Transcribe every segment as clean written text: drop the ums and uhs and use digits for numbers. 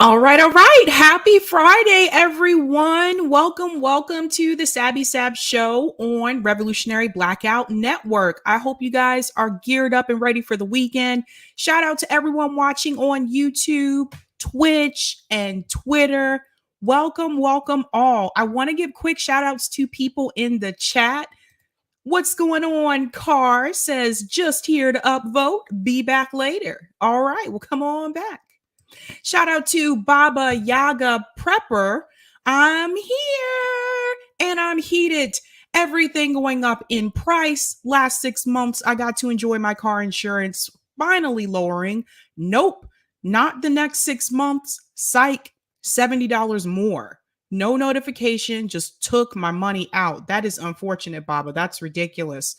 All right, all right. Happy Friday, everyone. Welcome to the Sabby Sab Show on Revolutionary Blackout Network. I hope you guys are geared up and ready for the weekend. Shout out to everyone watching on YouTube, Twitch, and Twitter. Welcome all. I want to give quick shout outs to people in the chat. What's going on? Carr says, just here to upvote. Be back later. All right, well, come on back. Shout out to Baba Yaga Prepper. I'm here and I'm heated. Everything going up in price. Last 6 months, I got to enjoy my car insurance finally lowering. Nope, not the next 6 months. Psych, $70 more. No notification, just took my money out. That is unfortunate, Baba. That's ridiculous.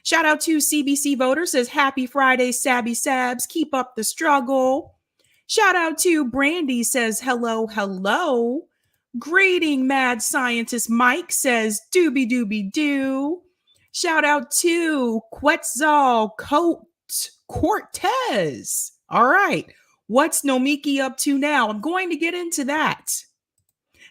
Shout out to CBC Voter, says, happy Friday, Sabby Sabs. Keep up the struggle. Shout out to Brandy, says, hello. Greeting, mad scientist Mike, says, doobie doo. Shout out to Quetzal Cortez. All right. What's Nomiki up to now? I'm going to get into that.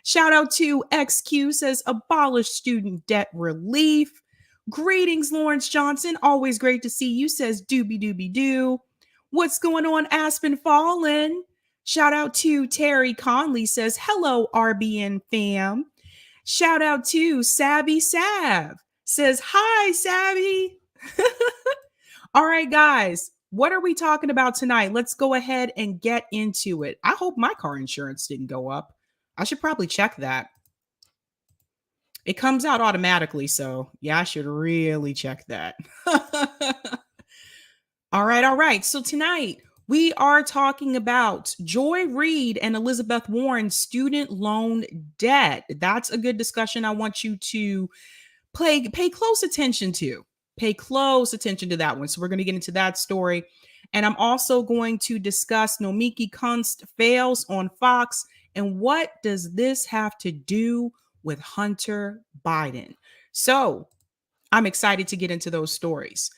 Shout out to XQ, says, abolish student debt relief. Greetings, Lawrence Johnson. Always great to see you, says, doobie doo. What's going on, Aspen Fallen? Shout out to Terry Conley, says, hello, RBN fam. Shout out to Savvy Sav, says, hi, Savvy. All right, guys, what are we talking about tonight? Let's go ahead and get into it. I hope my car insurance didn't go up. I should probably check that. It comes out automatically, so yeah, I should really check that. All right. So tonight we are talking about Joy Reid and Elizabeth Warren's student loan debt. That's a good discussion. I want you to pay close attention to. Pay close attention to that one. So we're going to get into that story. And I'm also going to discuss Nomiki Konst fails on Fox. And what does this have to do with Hunter Biden? So I'm excited to get into those stories.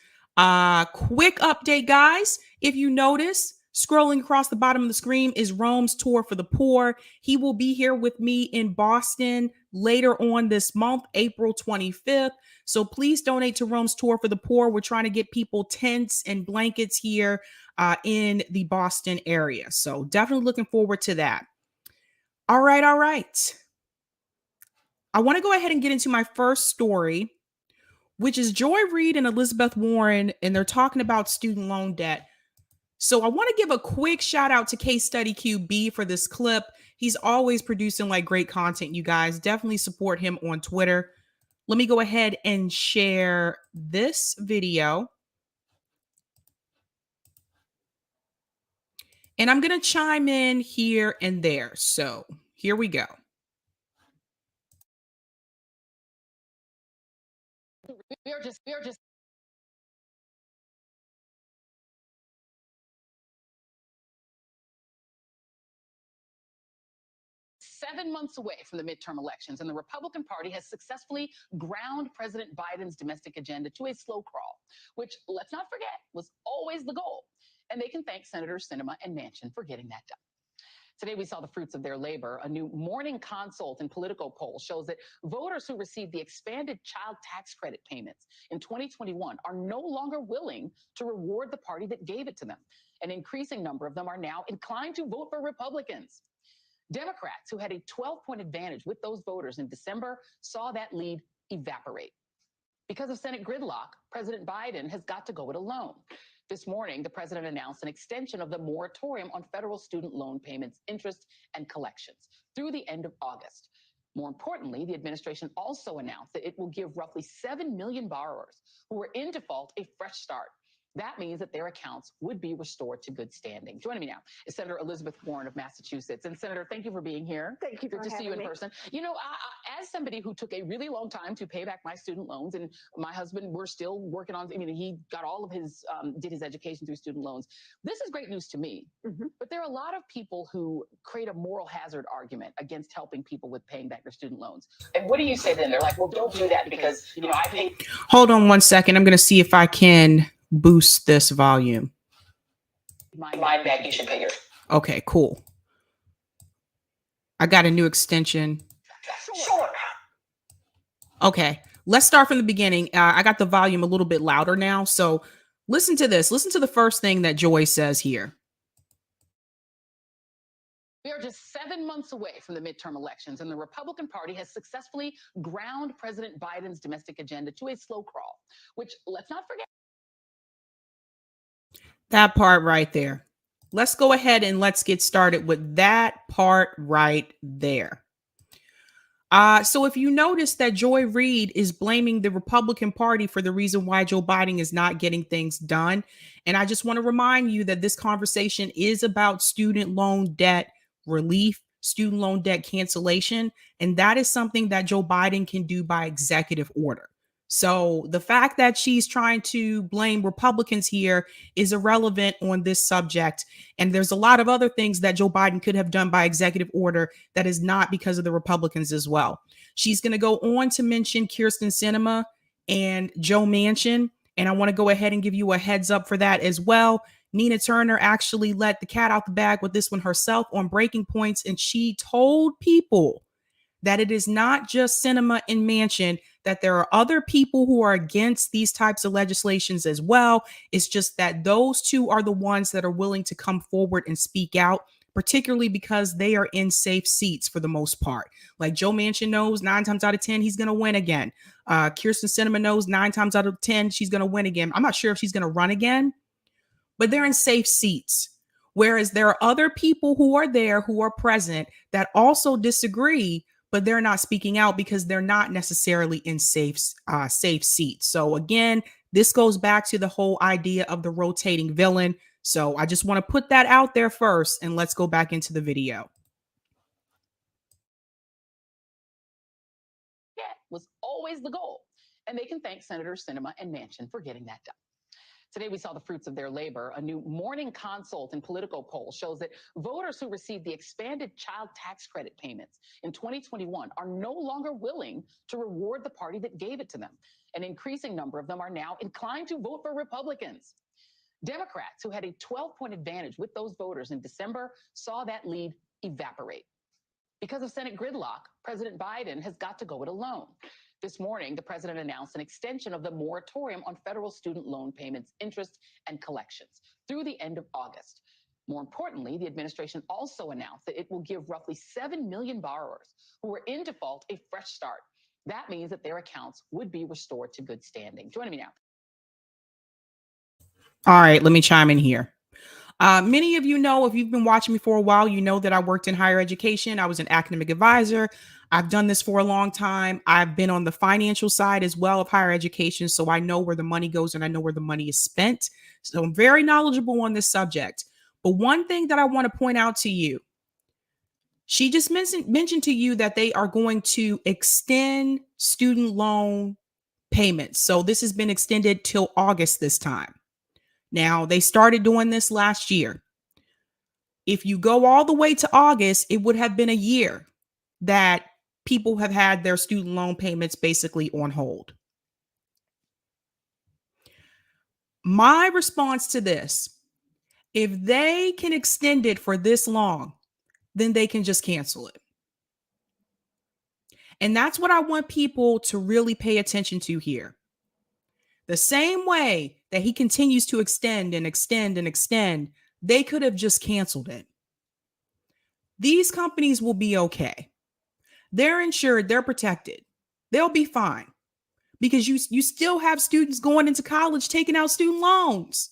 Quick update, guys. If you notice, scrolling across the bottom of the screen is Rome's Tour for the Poor. He will be here with me in Boston later on this month, April 25th. So please donate to Rome's Tour for the Poor. We're trying to get people tents and blankets here in the Boston area. So definitely looking forward to that. All right. I want to go ahead and get into my first story, which is Joy Reid and Elizabeth Warren, and they're talking about student loan debt. So I want to give a quick shout out to Case Study QB for this clip. He's always producing great content, you guys. Definitely support him on Twitter. Let me go ahead and share this video. And I'm going to chime in here and there. So here we go. We are just 7 months away from the midterm elections, and the Republican Party has successfully ground President Biden's domestic agenda to a slow crawl, which, let's not forget, was always the goal. And they can thank Senators Sinema and Manchin for getting that done. Today, we saw the fruits of their labor. A new Morning Consult and Politico poll shows that voters who received the expanded child tax credit payments in 2021 are no longer willing to reward the party that gave it to them. An increasing number of them are now inclined to vote for Republicans. Democrats, who had a 12-point advantage with those voters in December, saw that lead evaporate. Because of Senate gridlock, President Biden has got to go it alone. This morning, the president announced an extension of the moratorium on federal student loan payments, interest, and collections through the end of August. More importantly, the administration also announced that it will give roughly 7 million borrowers who are in default a fresh start. That means that their accounts would be restored to good standing. Joining me now is Senator Elizabeth Warren of Massachusetts. And Senator, thank you for being here. Thank you for having me. Good to see you in person. You know, as somebody who took a really long time to pay back my student loans, and my husband, we're still working on, he got all of his, did his education through student loans. This is great news to me. Mm-hmm. But there are a lot of people who create a moral hazard argument against helping people with paying back their student loans. And what do you say then? They're like, well, don't do that because, I paid. Hold on one second. I'm going to see if I can boost this volume. Mind back, you should pay yours. Okay, cool. I got a new extension. Sure. Okay, let's start from the beginning. I got the volume a little bit louder now. So listen to this. Listen to the first thing that Joy says here. We are just 7 months away from the midterm elections, and the Republican Party has successfully ground President Biden's domestic agenda to a slow crawl, which, let's not forget. That part right there. Let's go ahead and let's get started with that part right there. So if you notice that Joy Reid is blaming the Republican Party for the reason why Joe Biden is not getting things done. And I just want to remind you that this conversation is about student loan debt relief, student loan debt cancellation. And that is something that Joe Biden can do by executive order. So the fact that she's trying to blame Republicans here is irrelevant on this subject. And there's a lot of other things that Joe Biden could have done by executive order that is not because of the Republicans as well. She's going to go on to mention Kyrsten Sinema and Joe Manchin. And I want to go ahead and give you a heads up for that as well. Nina Turner actually let the cat out the bag with this one herself on Breaking Points. And she told people that it is not just Sinema and Manchin, that there are other people who are against these types of legislations as well. It's just that those two are the ones that are willing to come forward and speak out, particularly because they are in safe seats for the most part. Like Joe Manchin knows 9 times out of 10, he's going to win again. Kyrsten Sinema knows 9 times out of 10, she's going to win again. I'm not sure if she's going to run again, but they're in safe seats. Whereas there are other people who are there, who are present, that also disagree, but they're not speaking out because they're not necessarily in safe seats. So again, this goes back to the whole idea of the rotating villain. So I just want to put that out there first, and let's go back into the video. Yeah, was always the goal. And they can thank Senators Sinema and Manchin for getting that done. Today, we saw the fruits of their labor. A new Morning Consult and Politico poll shows that voters who received the expanded child tax credit payments in 2021 are no longer willing to reward the party that gave it to them. An increasing number of them are now inclined to vote for Republicans. Democrats, who had a 12-point advantage with those voters in December, saw that lead evaporate. Because of Senate gridlock, President Biden has got to go it alone. This morning, the president announced an extension of the moratorium on federal student loan payments, interest, and collections through the end of August. More importantly, the administration also announced that it will give roughly 7 million borrowers who are in default a fresh start. That means that their accounts would be restored to good standing. Joining me now. All right, let me chime in here. Many of you know, if you've been watching me for a while, you know that I worked in higher education. I was an academic advisor. I've done this for a long time. I've been on the financial side as well of higher education. So I know where the money goes and I know where the money is spent. So I'm very knowledgeable on this subject. But one thing that I want to point out to you, she just mentioned to you that they are going to extend student loan payments. So this has been extended till August this time. Now, they started doing this last year. If you go all the way to August, it would have been a year that people have had their student loan payments basically on hold. My response to this, if they can extend it for this long, then they can just cancel it. And that's what I want people to really pay attention to here. The same way that he continues to extend and extend and extend, they could have just canceled it. These companies will be okay. They're insured, they're protected. They'll be fine because you still have students going into college taking out student loans.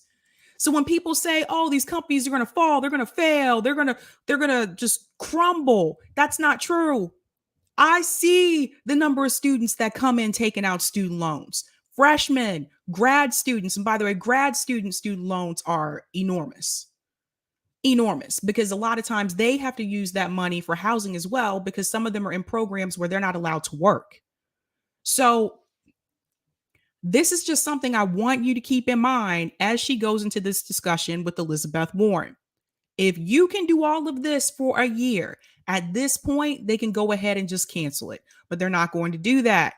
So when people say, "Oh, these companies are going to fall, they're going to fail, they're going to just crumble," that's not true. I see the number of students that come in taking out student loans. Freshmen, grad students, and by the way, grad student loans are enormous. Enormous, because a lot of times they have to use that money for housing as well, because some of them are in programs where they're not allowed to work. So this is just something I want you to keep in mind as she goes into this discussion with Elizabeth Warren. If you can do all of this for a year, at this point, they can go ahead and just cancel it, but they're not going to do that.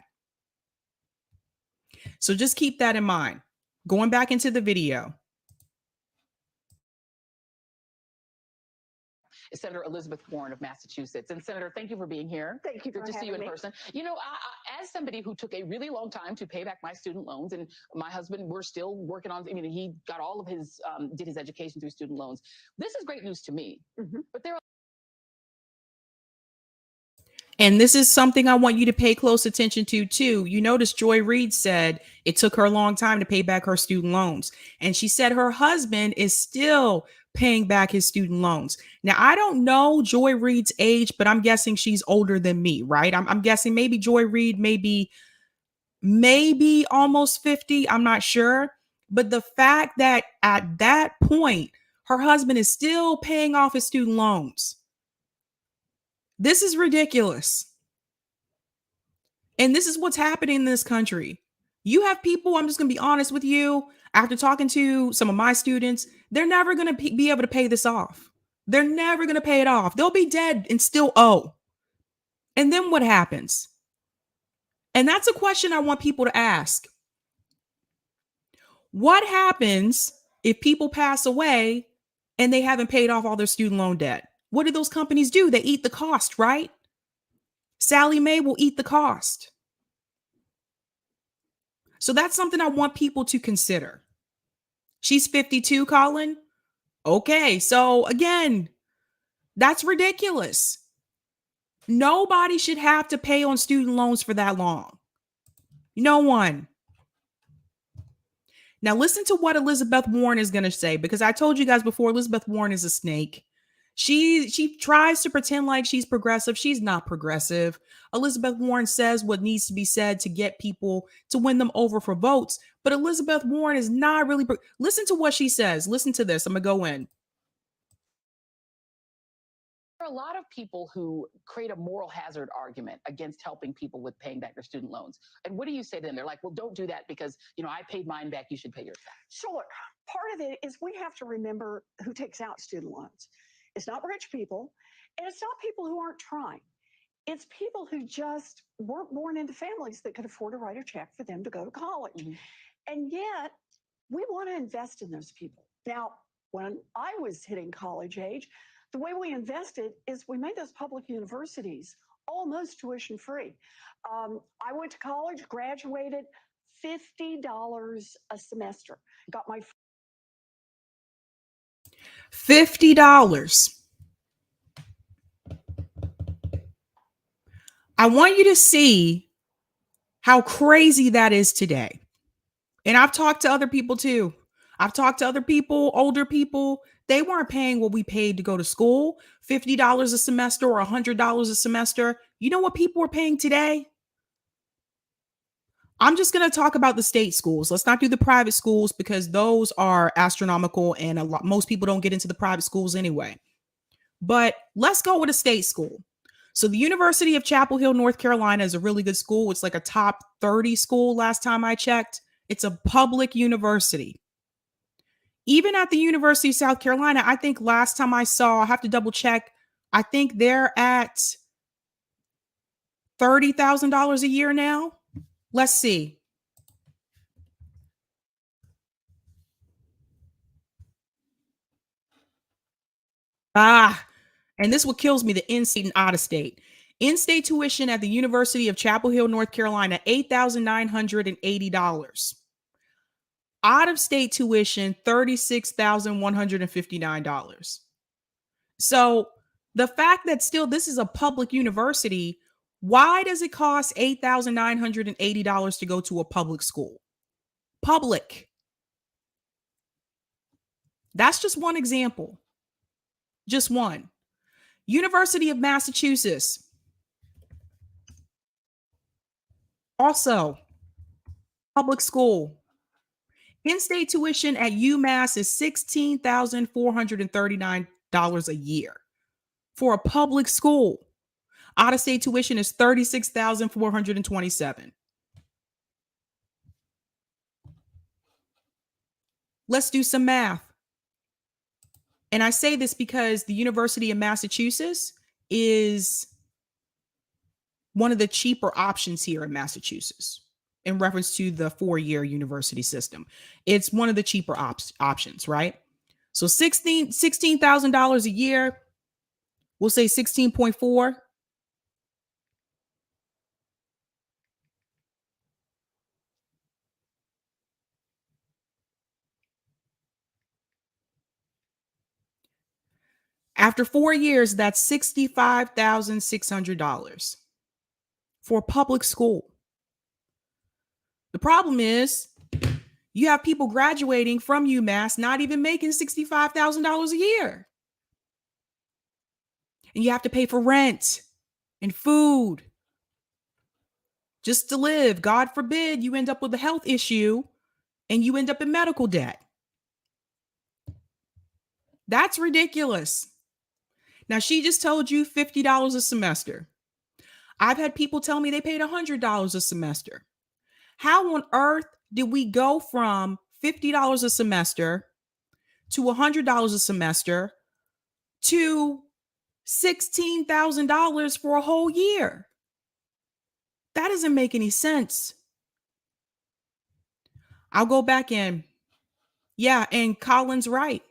So just keep that in mind. Going back into the video. is Senator Elizabeth Warren of Massachusetts. And Senator, thank you for being here. Thank you for Good to see you in having me. person. You know, as somebody who took a really long time to pay back my student loans, and my husband, we're still working on, I mean, he got all of his, did his education through student loans. This is great news to me. But there are And this is something I want you to pay close attention to too. You notice Joy Reid said it took her a long time to pay back her student loans. And she said her husband is still paying back his student loans. Now, I don't know Joy Reid's age, but I'm guessing she's older than me, right? I'm guessing maybe Joy Reid maybe almost 50. I'm not sure. But the fact that at that point, her husband is still paying off his student loans. This is ridiculous. And this is what's happening in this country. You have people, I'm just going to be honest with you, after talking to some of my students, they're never going to be able to pay this off. They're never going to pay it off. They'll be dead and still owe. And then what happens? And that's a question I want people to ask. What happens if people pass away and they haven't paid off all their student loan debt? What do those companies do? They eat the cost, right? Sally Mae will eat the cost. So that's something I want people to consider. She's 52, Colin. Okay, so again, that's ridiculous. Nobody should have to pay on student loans for that long. No one. Now listen to what Elizabeth Warren is going to say, because I told you guys before, Elizabeth Warren is a snake. She tries to pretend like she's progressive. She's not progressive. Elizabeth Warren says what needs to be said to get people to win them over for votes. But Elizabeth Warren is not really. Listen to what she says. Listen to this. I'm going to go in. There are a lot of people who create a moral hazard argument against helping people with paying back their student loans. And what do you say to them? They're like, well, don't do that because, you know, I paid mine back. You should pay yours back. Sure. Part of it is we have to remember who takes out student loans. It's not rich people, and it's not people who aren't trying. It's people who just weren't born into families that could afford to write a check for them to go to college. And yet, we want to invest in those people. Now, when I was hitting college age, the way we invested is we made those public universities almost tuition free. I went to college, graduated, $50 a semester. Got my $50. I want you to see how crazy that is today. And I've talked to other people too. I've talked to other people, older people. They weren't paying what we paid to go to school, $50 a semester or $100 a semester. You know what people are paying today? I'm just going to talk about the state schools. Let's not do the private schools because those are astronomical and most people don't get into the private schools anyway. But let's go with a state school. So the University of Chapel Hill, North Carolina is a really good school. It's like a top 30 school last time I checked. It's a public university. Even at the University of South Carolina, I think last time I saw, I have to double check, I think they're at $30,000 a year now. Let's see. And this is what kills me, the in-state and out-of-state. In-state tuition at the University of Chapel Hill, North Carolina, $8,980. Out-of-state tuition, $36,159. So the fact that still this is a public university, why does it cost $8,980 to go to a public school? Public. That's just one example. Just one. University of Massachusetts. Also, public school. In-state tuition at UMass is $16,439 a year for a public school. Out-of-state tuition is $36,427. Let's do some math. And I say this because the University of Massachusetts is one of the cheaper options here in Massachusetts in reference to the 4-year university system. It's one of the cheaper options, right? So $16,000 a year. We'll say 16.4. After 4 years, that's $65,600 for public school. The problem is you have people graduating from UMass not even making $65,000 a year. And you have to pay for rent and food just to live. God forbid you end up with a health issue and you end up in medical debt. That's ridiculous. Now, she just told you $50 a semester. I've had people tell me they paid $100 a semester. How on earth did we go from $50 a semester to $100 a semester to $16,000 for a whole year? That doesn't make any sense. I'll go back in. Yeah, and Colin's right.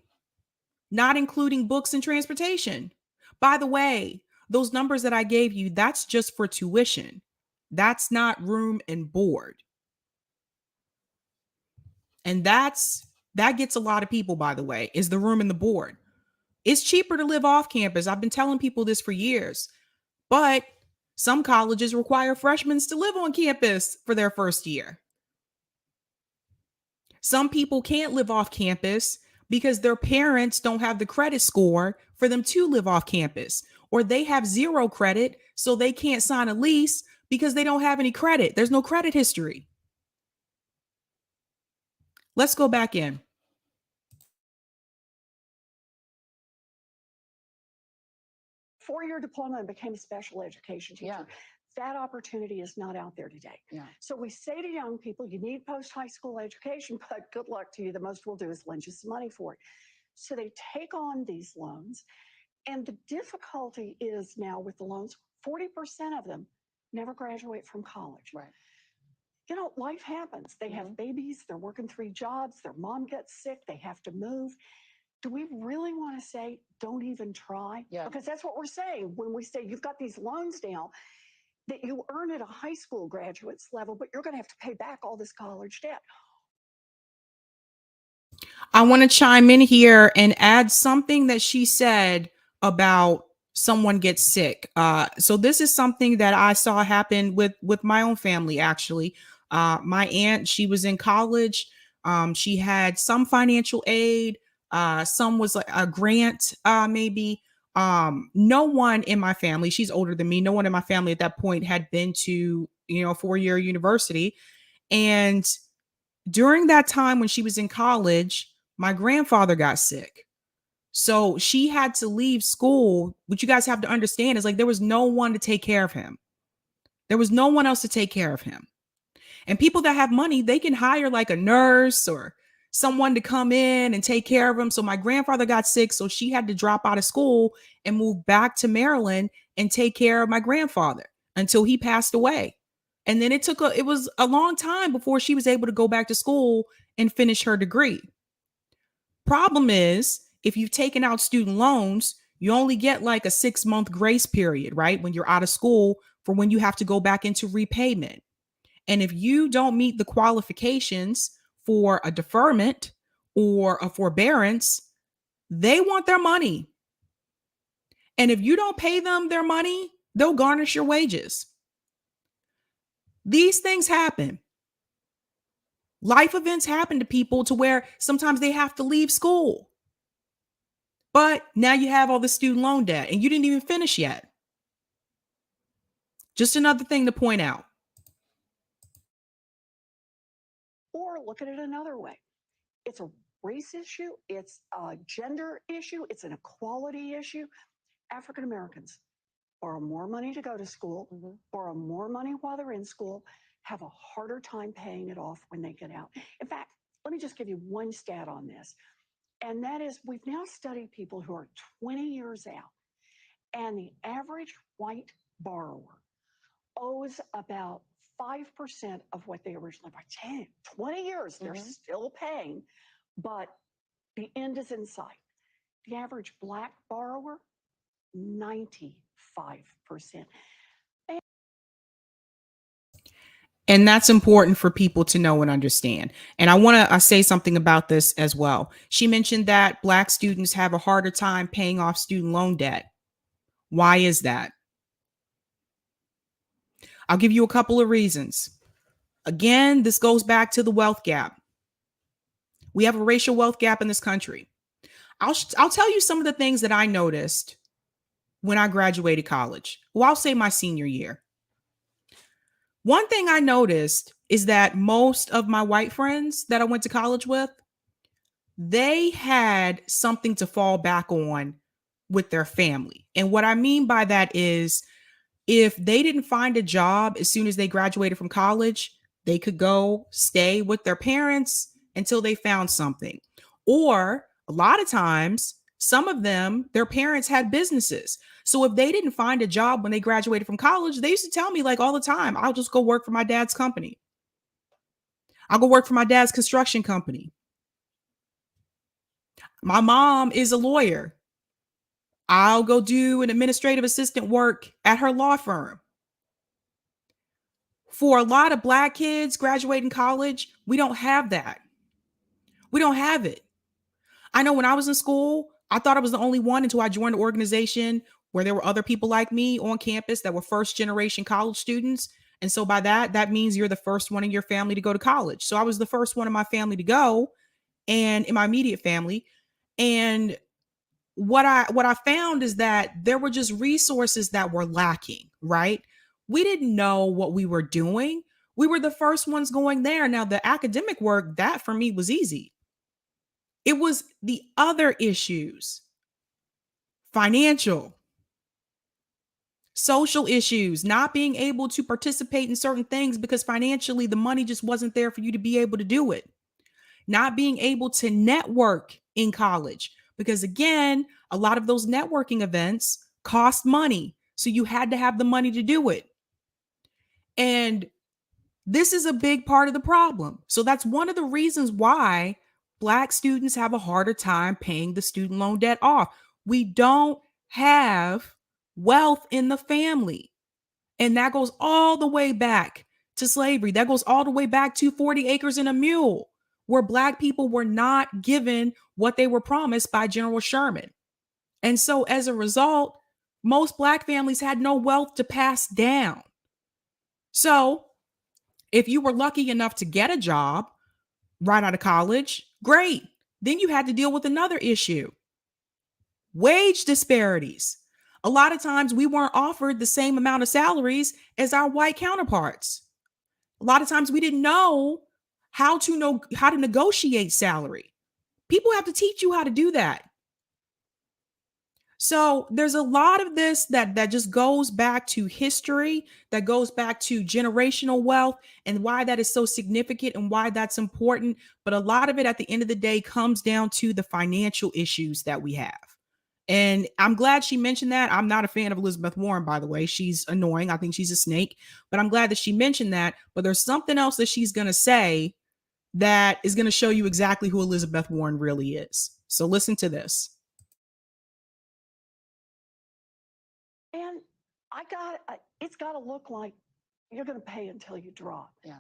Not including books and transportation. By the way, those numbers that I gave you, that's just for tuition. That's not room and board. And that gets a lot of people, by the way, is the room and the board. It's cheaper to live off campus. I've been telling people this for years. But some colleges require freshmen to live on campus for their first year. Some people can't live off campus because their parents don't have the credit score for them to live off campus, or they have zero credit, so they can't sign a lease because they don't have any credit. There's no credit history. Let's go back in. Four-year diploma and became a special education teacher. Yeah. That opportunity is not out there today. Yeah. So we say to young people, you need post-high school education, but good luck to you. The most we'll do is lend you some money for it. So they take on these loans. And the difficulty is now with the loans, 40% of them never graduate from college. Right. You know, life happens. They have babies, they're working 3 jobs, their mom gets sick, they have to move. Do we really want to say, don't even try? Yeah. Because that's what we're saying when we say you've got these loans now that you earn at a high school graduate's level, but you're going to have to pay back all this college debt. I want to chime in here and add something that she said about someone gets sick. So this is something that I saw happen with my own family, actually. My aunt, she was in college. She had some financial aid. Some was like a grant, maybe. No one in my family, she's older than me, no one in my family at that point had been to, a 4-year university. And during that time when she was in college, my grandfather got sick. So she had to leave school. What you guys have to understand is like there was no one to take care of him. There was no one else to take care of him. And people that have money, they can hire like a nurse or someone to come in and take care of him. So my grandfather got sick, so she had to drop out of school and move back to Maryland and take care of my grandfather until he passed away. And then it was a long time before she was able to go back to school and finish her degree. Problem is, if you've taken out student loans, you only get like a 6-month grace period, right? When you're out of school for when you have to go back into repayment. And if you don't meet the qualifications for a deferment or a forbearance, they want their money. And if you don't pay them their money, they'll garnish your wages. These things happen. Life events happen to people to where sometimes they have to leave school. But now you have all the student loan debt and you didn't even finish yet. Just another thing to point out. Or look at it another way. It's a race issue, it's a gender issue, it's an equality issue. African Americans borrow more money to go to school, borrow more money while they're in school, have a harder time paying it off when they get out. In fact, let me just give you one stat on this. And that is, we've now studied people who are 20 years out, and the average white borrower owes about 5% of what they originally borrowed. 20 years, they're still paying, but the end is in sight. The average Black borrower 95%. And that's important for people to know and understand. And I want to say something about this as well. She mentioned that Black students have a harder time paying off student loan debt. Why is that? I'll give you a couple of reasons. Again, this goes back to the wealth gap. We have a racial wealth gap in this country. I'll tell you some of the things that I noticed when I graduated college. Well, I'll say my senior year. One thing I noticed is that most of my white friends that I went to college with, they had something to fall back on with their family. And what I mean by that is if they didn't find a job as soon as they graduated from college, they could go stay with their parents until they found something. Or a lot of times, some of them, their parents had businesses. So if they didn't find a job when they graduated from college, they used to tell me like all the time, I'll just go work for my dad's company. I'll go work for my dad's construction company. My mom is a lawyer. I'll go do an administrative assistant work at her law firm. For a lot of Black kids graduating college, we don't have that. We don't have it. I know when I was in school, I thought I was the only one until I joined an organization where there were other people like me on campus that were first generation college students. And so by that means you're the first one in your family to go to college. So I was the first one in my family to go, and in my immediate family. And what I found is that there were just resources that were lacking, right? We didn't know what we were doing. We were the first ones going there. Now, the academic work, that for me was easy. It was the other issues, financial, social issues, not being able to participate in certain things because financially the money just wasn't there for you to be able to do it. Not being able to network in college because, again, a lot of those networking events cost money. So you had to have the money to do it. And this is a big part of the problem. So that's one of the reasons why Black students have a harder time paying the student loan debt off. We don't have wealth in the family. And that goes all the way back to slavery. That goes all the way back to 40 acres and a mule, where Black people were not given what they were promised by General Sherman. And so as a result, most Black families had no wealth to pass down. So if you were lucky enough to get a job right out of college, great. Then you had to deal with another issue: wage disparities. A lot of times we weren't offered the same amount of salaries as our white counterparts. A lot of times we didn't know how to negotiate salary. People have to teach you how to do that. So there's a lot of this that just goes back to history, that goes back to generational wealth, and why that is so significant and why that's important. But a lot of it at the end of the day comes down to the financial issues that we have. And I'm glad she mentioned that. I'm not a fan of Elizabeth Warren, by the way. She's annoying. I think she's a snake, but I'm glad that she mentioned that. But there's something else that she's going to say that is going to show you exactly who Elizabeth Warren really is. So listen to this. And it's got to look like you're going to pay until you drop. Yeah.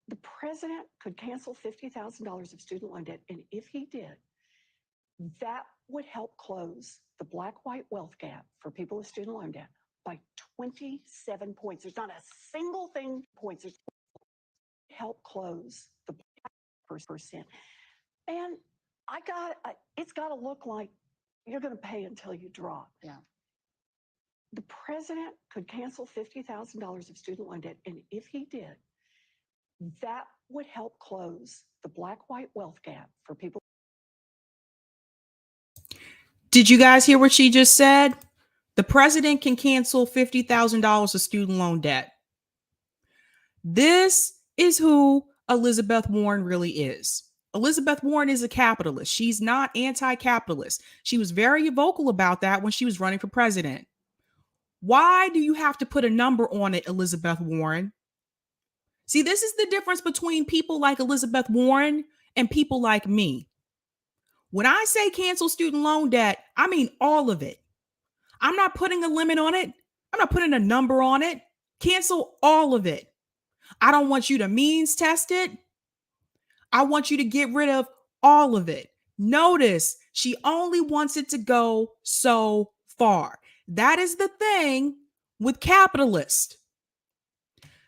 The president could cancel $50,000 of student loan debt. And if he did, that would help close the Black-white wealth gap for people with student loan debt by 27 points. There's not a single thing points. There's help close the percent. And it's got to look like you're going to pay until you drop. Yeah. The president could cancel $50,000 of student loan debt. And if he did, that would help close the Black-white wealth gap for people. Did you guys hear what she just said? The president can cancel $50,000 of student loan debt. This is who Elizabeth Warren really is. Elizabeth Warren is a capitalist. She's not anti-capitalist. She was very vocal about that when she was running for president. Why do you have to put a number on it, Elizabeth Warren? See, this is the difference between people like Elizabeth Warren and people like me. When I say cancel student loan debt, I mean all of it. I'm not putting a limit on it. I'm not putting a number on it. Cancel all of it. I don't want you to means test it. I want you to get rid of all of it. Notice she only wants it to go so far. That is the thing with capitalists.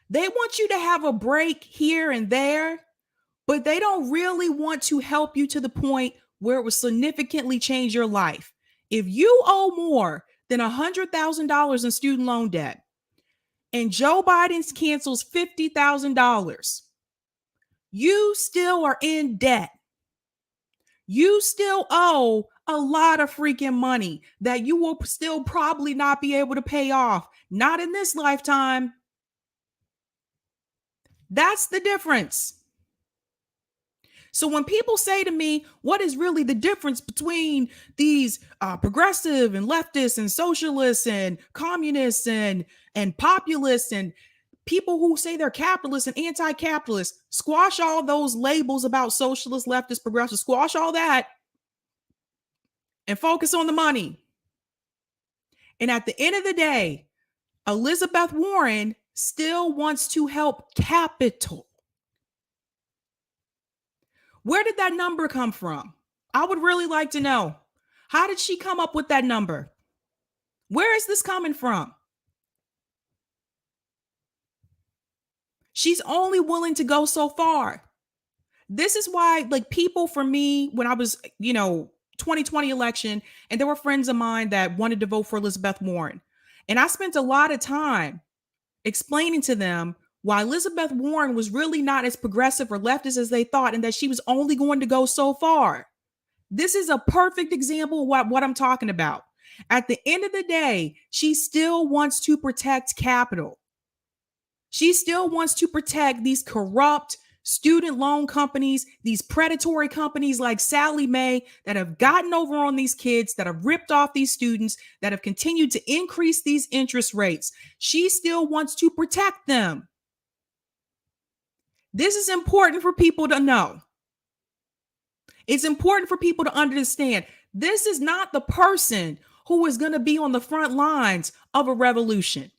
They want you to have a break here and there, but they don't really want to help you to the point where it will significantly change your life. If you owe more than $100,000 in student loan debt and Joe Biden cancels $50,000, you still are in debt. You still owe a lot of freaking money that you will still probably not be able to pay off. Not in this lifetime. That's the difference. So when people say to me, what is really the difference between these progressive and leftists and socialists and communists and populists and people who say they're capitalists and anti-capitalist, squash all those labels about socialist, leftist, progressive, squash all that and focus on the money. And at the end of the day, Elizabeth Warren still wants to help capital. Where did that number come from? I would really like to know. How did she come up with that number? Where is this coming from? She's only willing to go so far. This is why, like, people, for me, when I was, 2020 election, and there were friends of mine that wanted to vote for Elizabeth Warren. And I spent a lot of time explaining to them why Elizabeth Warren was really not as progressive or leftist as they thought, and that she was only going to go so far. This is a perfect example of what I'm talking about. At the end of the day, she still wants to protect capital. She still wants to protect these corrupt student loan companies, these predatory companies like Sallie Mae that have gotten over on these kids, that have ripped off these students, that have continued to increase these interest rates. She still wants to protect them. This is important for people to know. It's important for people to understand. This is not the person who is going to be on the front lines of a revolution.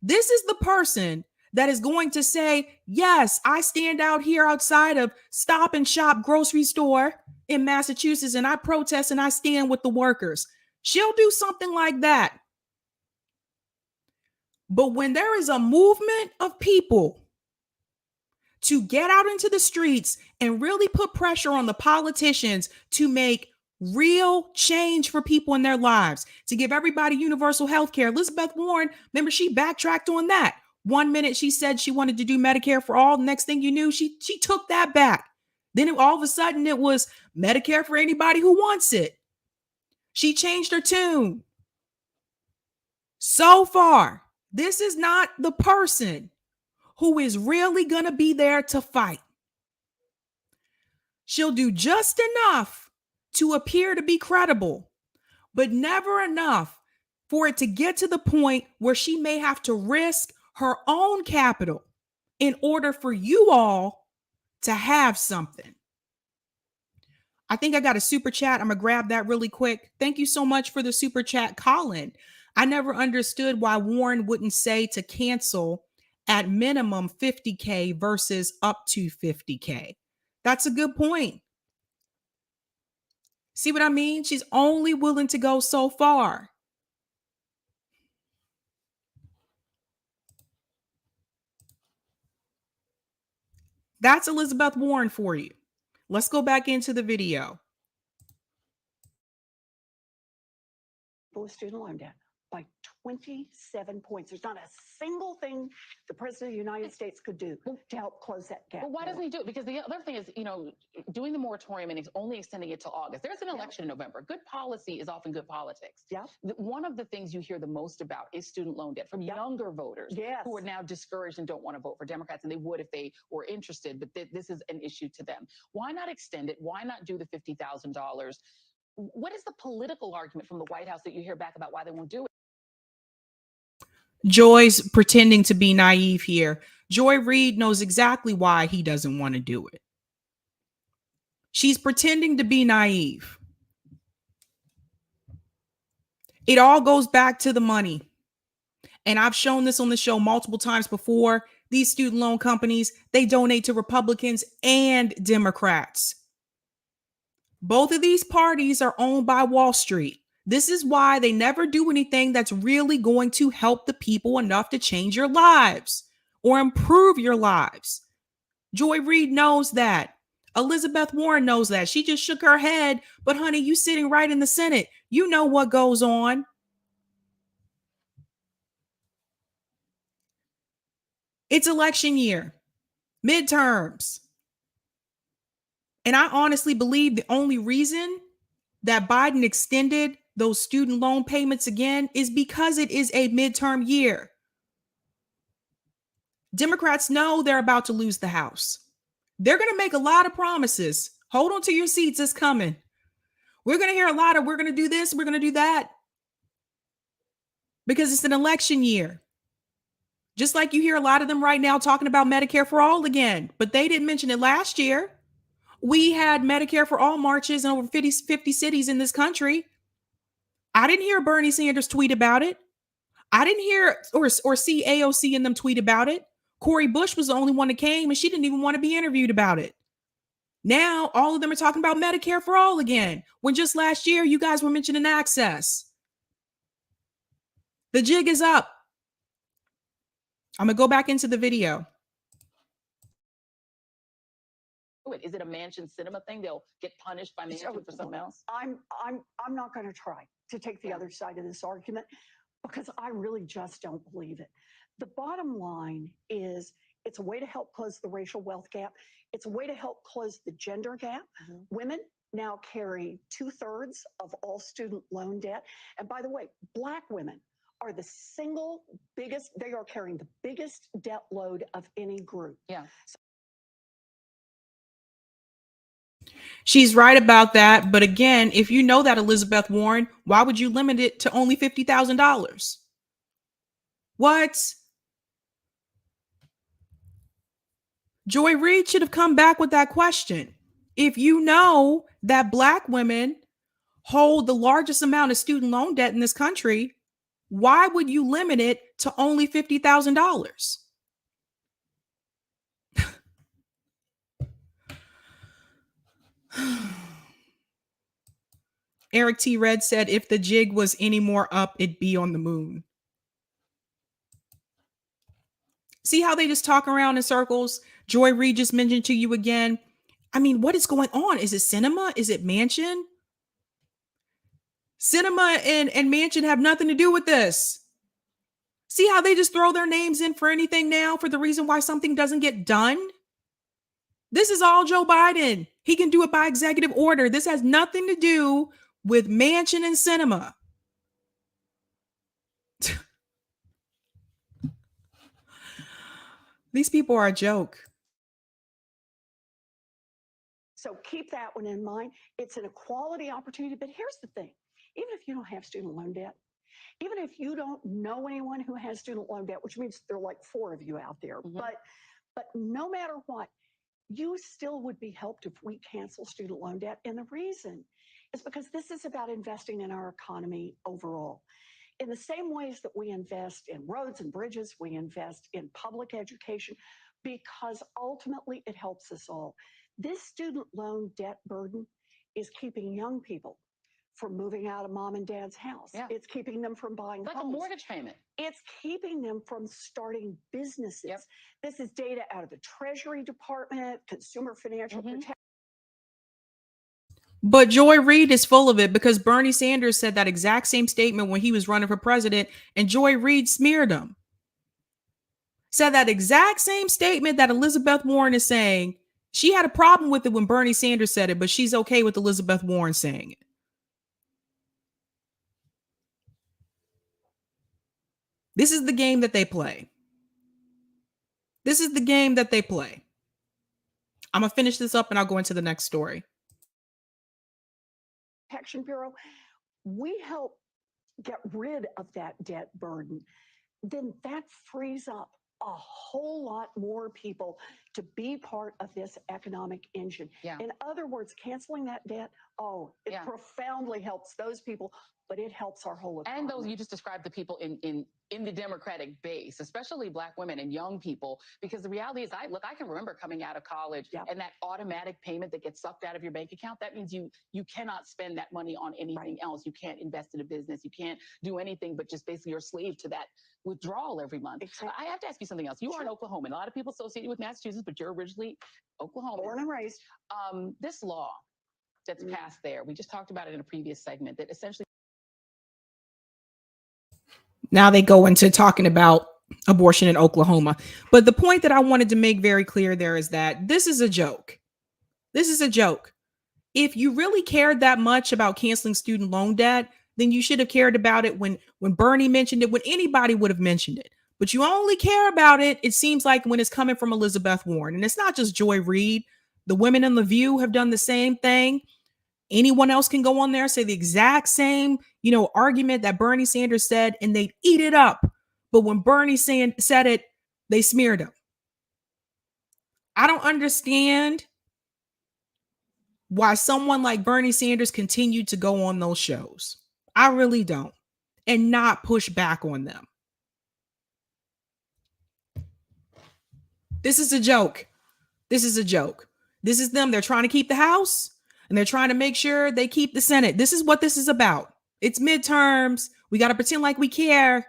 This is the person that is going to say, yes, I stand out here outside of Stop and Shop grocery store in Massachusetts and I protest and I stand with the workers. She'll do something like that. But when there is a movement of people to get out into the streets and really put pressure on the politicians to make real change for people in their lives, to give everybody universal health care. Elizabeth Warren, remember, she backtracked on that. 1 minute she said she wanted to do Medicare for all. The next thing you knew, she took that back. Then all of a sudden it was Medicare for anybody who wants it. She changed her tune. So far, this is not the person who is really going to be there to fight. She'll do just enough to appear to be credible, but never enough for it to get to the point where she may have to risk her own capital in order for you all to have something. I think I got a super chat. I'm going to grab that really quick. Thank you so much for the super chat, Colin. I never understood why Warren wouldn't say to cancel at minimum 50K versus up to 50K. That's a good point. See what I mean? She's only willing to go so far. That's Elizabeth Warren for you. Let's go back into the video. With student loan debt by 27 points. There's not a single thing the president of the United States could do to help close that gap. But why doesn't he do it? Because the other thing is, doing the moratorium and only extending it till August. There's an election in November. Good policy is often good politics. Yeah. One of the things you hear the most about is student loan debt from younger voters who are now discouraged and don't want to vote for Democrats, and they would if they were interested. But this is an issue to them. Why not extend it? Why not do the $50,000? What is the political argument from the White House that you hear back about why they won't do it? Joy's pretending to be naive here. Joy Reid knows exactly why he doesn't want to do it. She's pretending to be naive. It all goes back to the money. And I've shown this on the show multiple times before. These student loan companies, they donate to Republicans and Democrats. Both of these parties are owned by Wall Street. This is why they never do anything that's really going to help the people enough to change your lives or improve your lives. Joy Reid knows that. Elizabeth Warren knows that. She just shook her head. But honey, you sitting right in the Senate. You know what goes on. It's election year, midterms. And I honestly believe the only reason that Biden extended those student loan payments again is because it is a midterm year. Democrats know they're about to lose the House. They're going to make a lot of promises. Hold on to your seats. It's coming. We're going to hear a lot of, we're going to do this, we're going to do that. Because it's an election year. Just like you hear a lot of them right now talking about Medicare for all again, but they didn't mention it last year. We had Medicare for all marches in over 50 cities in this country. I didn't hear Bernie Sanders tweet about it. I didn't hear or see AOC and them tweet about it. Cori Bush was the only one that came and she didn't even want to be interviewed about it. Now, all of them are talking about Medicare for all again, when just last year you guys were mentioning access. The jig is up. I'm going to go back into the video. Is it a Mansion cinema thing? They'll get punished by Mansion for something else? I'm not going to try to take the other side of this argument because I really just don't believe it. The bottom line is it's a way to help close the racial wealth gap. It's a way to help close the gender gap. Mm-hmm. Women now carry 2/3 of all student loan debt. And by the way, Black women are the single biggest, they are carrying the biggest debt load of any group. Yeah. She's right about that. But again, if you know that, Elizabeth Warren, why would you limit it to only $50,000? What? Joy Reid should have come back with that question. If you know that Black women hold the largest amount of student loan debt in this country, why would you limit it to only $50,000? Eric T. Red said, if the jig was any more up, it'd be on the moon. See how they just talk around in circles? Joy Reid just mentioned to you again. I mean, what is going on? Is it cinema? Is it Mansion? Cinema and Mansion have nothing to do with this. See how they just throw their names in for anything now for the reason why something doesn't get done? This is all Joe Biden. He can do it by executive order. This has nothing to do with Mansion and cinema. These people are a joke. So keep that one in mind. It's an equality opportunity. But here's the thing. Even if you don't have student loan debt, even if you don't know anyone who has student loan debt, which means there are like 4 of you out there, mm-hmm. but no matter what, you still would be helped if we cancel student loan debt. And the reason is because this is about investing in our economy overall. In the same ways that we invest in roads and bridges, we invest in public education, because ultimately it helps us all. This student loan debt burden is keeping young people from moving out of mom and dad's house. Yeah. It's keeping them from buying like homes. A mortgage payment. It's keeping them from starting businesses. Yep. This is data out of the Treasury Department, Consumer Financial Protection. But Joy Reid is full of it because Bernie Sanders said that exact same statement when he was running for president, and Joy Reid smeared him. Said that exact same statement that Elizabeth Warren is saying. She had a problem with it when Bernie Sanders said it, but she's okay with Elizabeth Warren saying it. This is the game that they play. This is the game that they play. I'm going to finish this up and I'll go into the next story. Protection Bureau, we help get rid of that debt burden. Then that frees up a whole lot more people to be part of this economic engine. Yeah. In other words, canceling that debt Oh, it profoundly helps those people, but it helps our whole economy. And those, you just described the people in the Democratic base, especially Black women and young people, because the reality is, I can remember coming out of college and that automatic payment that gets sucked out of your bank account. That means you cannot spend that money on anything else. You can't invest in a business. You can't do anything but just basically you're a slave to that withdrawal every month. Exactly. I have to ask you something else. You are an Oklahoman. A lot of people associate you with Massachusetts, but you're originally Oklahoman. Born and raised. This law that's passed there, we just talked about it in a previous segment, that essentially. Now they go into talking about abortion in Oklahoma. But the point that I wanted to make very clear there is that this is a joke. This is a joke. If you really cared that much about canceling student loan debt, then you should have cared about it when Bernie mentioned it, when anybody would have mentioned it. But you only care about it, it seems like, when it's coming from Elizabeth Warren. And it's not just Joy Reid. The women in The View have done the same thing. Anyone else can go on there, say the exact same, argument that Bernie Sanders said, and they'd eat it up. But when Bernie said it, they smeared him. I don't understand why someone like Bernie Sanders continued to go on those shows. I really don't. And not push back on them. This is a joke. This is a joke. This is them. They're trying to keep the House and they're trying to make sure they keep the Senate. This is what this is about. It's midterms. We got to pretend like we care.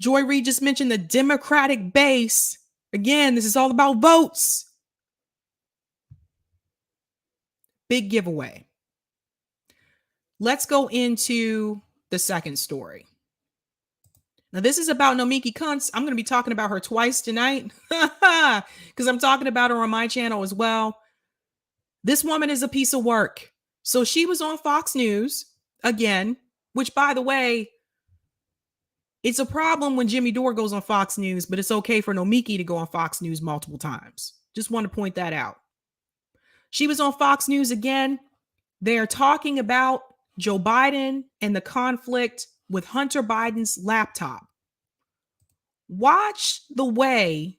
Joy Reid just mentioned the Democratic base. Again, this is all about votes. Big giveaway. Let's go into the second story. Now, this is about Nomiki Konst. I'm going to be talking about her twice tonight because I'm talking about her on my channel as well. This woman is a piece of work. So she was on Fox News again, which, by the way, it's a problem when Jimmy Dore goes on Fox News, but it's okay for Nomiki to go on Fox News multiple times. Just want to point that out. She was on Fox News again. They're talking about Joe Biden and the conflict with Hunter Biden's laptop. Watch the way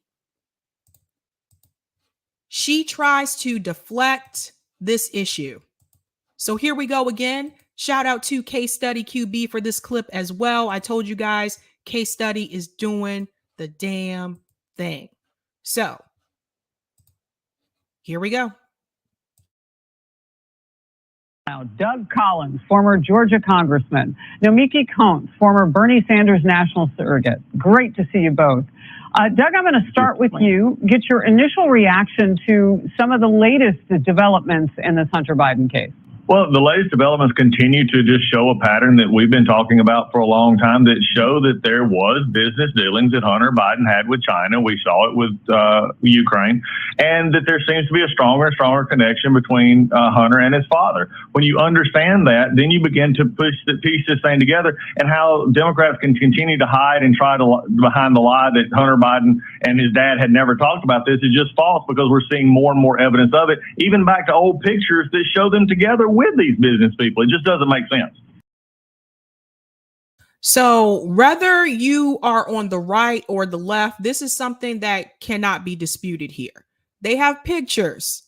she tries to deflect this issue. So here we go again. Shout out to Case Study QB for this clip as well. I told you guys, Case Study is doing the damn thing. So here we go. Now, Doug Collins, former Georgia congressman, Nomiki Konst, former Bernie Sanders national surrogate. Great to see you both. Doug, I'm going to start with you. Get your initial reaction to some of the latest developments in this Hunter Biden case. Well, the latest developments continue to just show a pattern that we've been talking about for a long time, that show that there was business dealings that Hunter Biden had with China. We saw it with Ukraine, and that there seems to be a stronger and stronger connection between Hunter and his father. When you understand that, then you begin to piece this thing together, and how Democrats can continue to hide and try to behind the lie that Hunter Biden and his dad had never talked about this is just false, because we're seeing more and more evidence of it, even back to old pictures that show them together with these business people. It just doesn't make sense. So whether you are on the right or the left, this is something that cannot be disputed here. They have pictures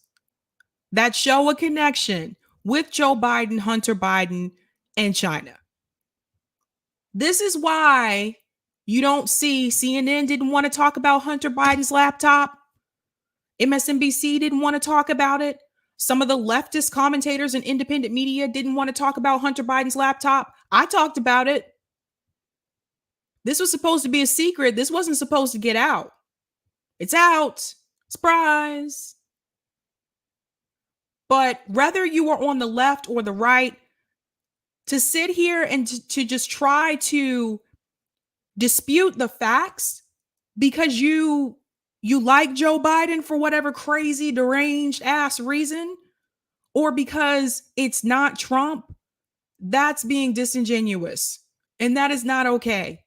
that show a connection with Joe Biden, Hunter Biden, and China. This is why you don't see CNN didn't want to talk about Hunter Biden's laptop. MSNBC didn't want to talk about it. Some of the leftist commentators and independent media didn't want to talk about Hunter Biden's laptop. I talked about it. This was supposed to be a secret. This wasn't supposed to get out. It's out. Surprise. But whether you are on the left or the right, to sit here and to just try to dispute the facts because you like Joe Biden for whatever crazy, deranged ass reason, or because it's not Trump, that's being disingenuous. And that is not okay.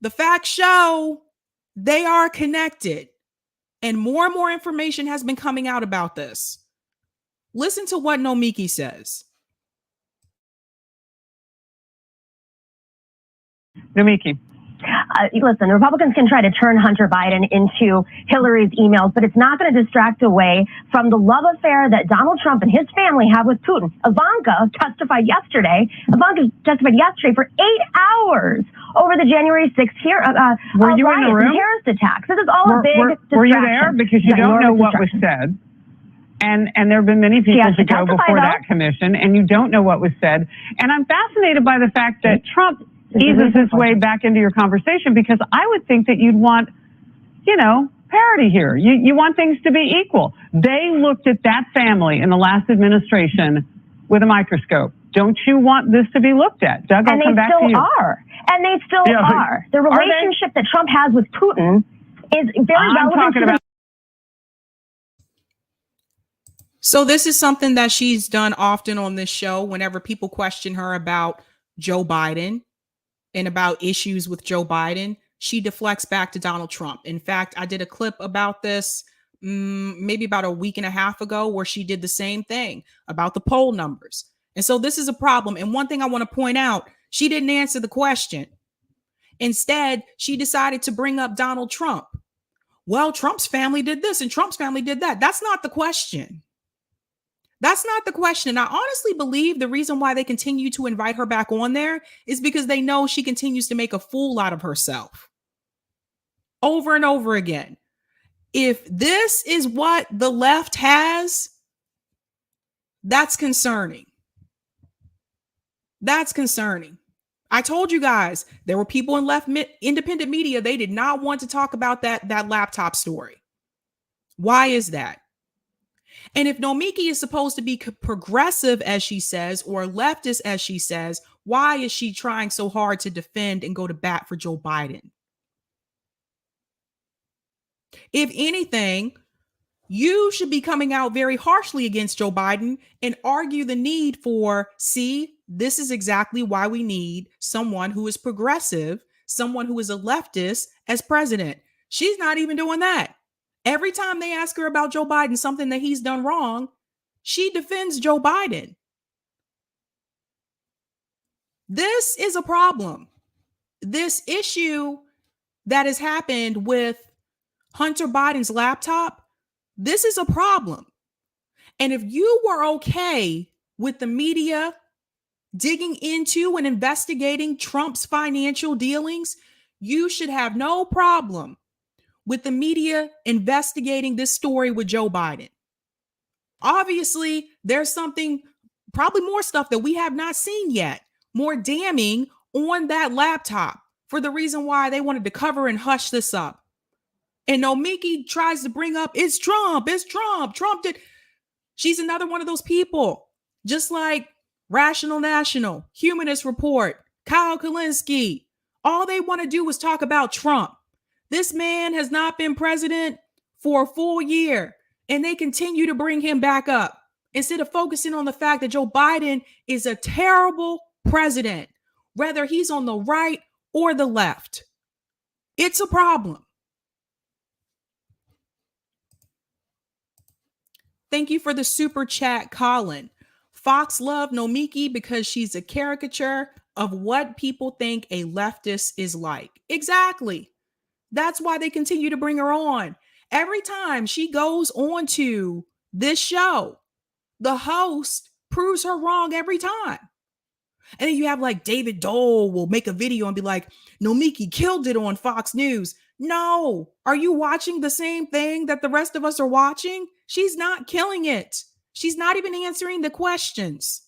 The facts show they are connected. And more information has been coming out about this. Listen to what Nomiki says. Nomiki. Listen, Republicans can try to turn Hunter Biden into Hillary's emails, but it's not going to distract away from the love affair that Donald Trump and his family have with Putin. Ivanka testified yesterday for 8 hours over the January 6th were you in the room? Terrorist attacks. This is all a big distraction. Were you there? Because you don't know what was said. And there have been many people to go before that commission, and you don't know what was said. And I'm fascinated by the fact that Trump eases his way back into your conversation, because I would think that you'd want, parity here. You want things to be equal. They looked at that family in the last administration with a microscope. Don't you want this to be looked at? Doug, I'll come back to you. And they still are. The relationship that Trump has with Putin is very relevant to the. So this is something that she's done often on this show. Whenever people question her about Joe Biden and about issues with Joe Biden, she deflects back to Donald Trump. In fact, I did a clip about this maybe about a week and a half ago, where she did the same thing about the poll numbers. And so this is a problem. And one thing I want to point out, she didn't answer the question. Instead, she decided to bring up Donald Trump. Well, Trump's family did this and Trump's family did that. That's not the question. That's not the question. And I honestly believe the reason why they continue to invite her back on there is because they know she continues to make a fool out of herself over and over again. If this is what the left has, that's concerning. That's concerning. I told you guys, there were people in left independent media. They did not want to talk about that laptop story. Why is that? And if Nomiki is supposed to be progressive, as she says, or leftist, as she says, why is she trying so hard to defend and go to bat for Joe Biden? If anything, you should be coming out very harshly against Joe Biden and argue the need for, this is exactly why we need someone who is progressive, someone who is a leftist as president. She's not even doing that. Every time they ask her about Joe Biden, something that he's done wrong, she defends Joe Biden. This is a problem. This issue that has happened with Hunter Biden's laptop, this is a problem. And if you were okay with the media digging into and investigating Trump's financial dealings, you should have no problem with the media investigating this story with Joe Biden. Obviously, there's something, probably more stuff that we have not seen yet, more damning on that laptop for the reason why they wanted to cover and hush this up. And Nomiki tries to bring up, it's Trump, Trump did. She's another one of those people, just like Rational National, Humanist Report, Kyle Kalinske. All they want to do is talk about Trump. This man has not been president for a full year, and they continue to bring him back up instead of focusing on the fact that Joe Biden is a terrible president, whether he's on the right or the left. It's a problem. Thank you for the super chat, Colin. Fox loved Nomiki because she's a caricature of what people think a leftist is like. Exactly. That's why they continue to bring her on. Every time she goes on to this show, the host proves her wrong every time. And then you have like David Dole will make a video and be like, Nomiki killed it on Fox News. No. Are you watching the same thing that the rest of us are watching? She's not killing it. She's not even answering the questions.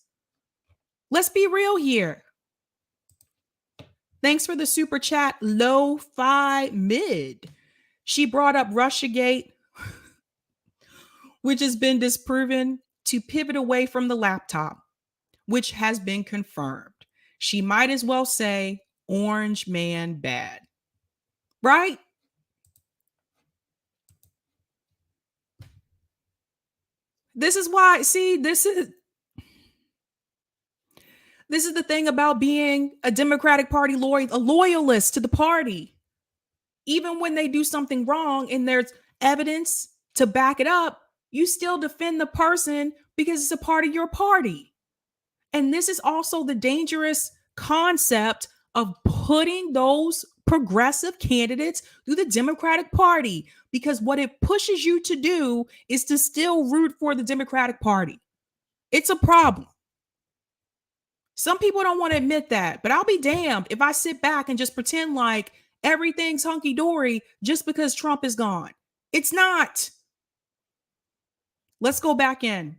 Let's be real here. Thanks for the super chat, Lo-Fi Mid. She brought up Russiagate, which has been disproven to pivot away from the laptop, which has been confirmed. She might as well say Orange Man bad. Right? This is why, this is the thing about being a Democratic Party a loyalist to the party. Even when they do something wrong and there's evidence to back it up, you still defend the person because it's a part of your party. And this is also the dangerous concept of putting those progressive candidates through the Democratic Party, because what it pushes you to do is to still root for the Democratic Party. It's a problem. Some people don't want to admit that, but I'll be damned if I sit back and just pretend like everything's hunky-dory just because Trump is gone. It's not. Let's go back in.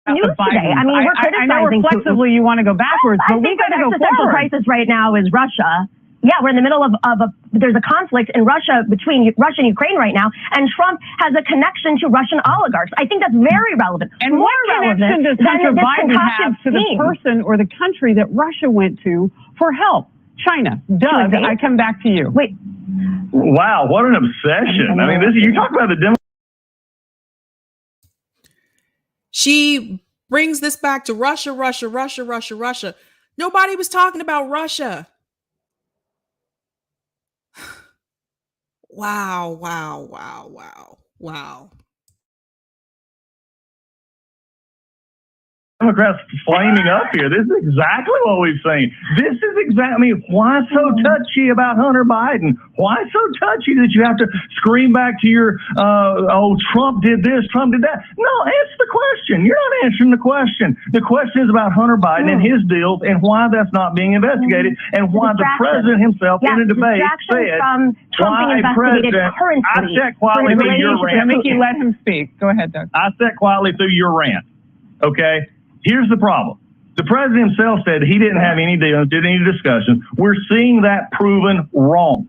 News today. I mean, we're criticizing. I know reflexively you want to go backwards, but we got to go forward. Crisis right now is Russia. Yeah, we're in the middle of there's a conflict in Russia between Russia and Ukraine right now, and Trump has a connection to Russian oligarchs. I think that's very relevant. And what connection does Hunter Biden have to the person or the country that Russia went to for help? China. Doug, I come back to you. Wait. Wow, what an obsession. I mean, you talk about the Democrats. She brings this back to Russia. Nobody was talking about Russia. Wow. Democrats flaming up here. This is exactly what we've seen. This is exactly, I mean, why so touchy about Hunter Biden? Why so touchy that you have to scream back to your, Trump did this, Trump did that? No, answer the question. You're not answering the question. The question is about Hunter Biden and his deals and why that's not being investigated and why the president himself in a debate said, why president, I sat quietly through your rant. Nomiki, let him speak. Go ahead, Doug. I sat quietly through your rant. Okay? Here's the problem. The president himself said he didn't have any deals, did any discussions. We're seeing that proven wrong.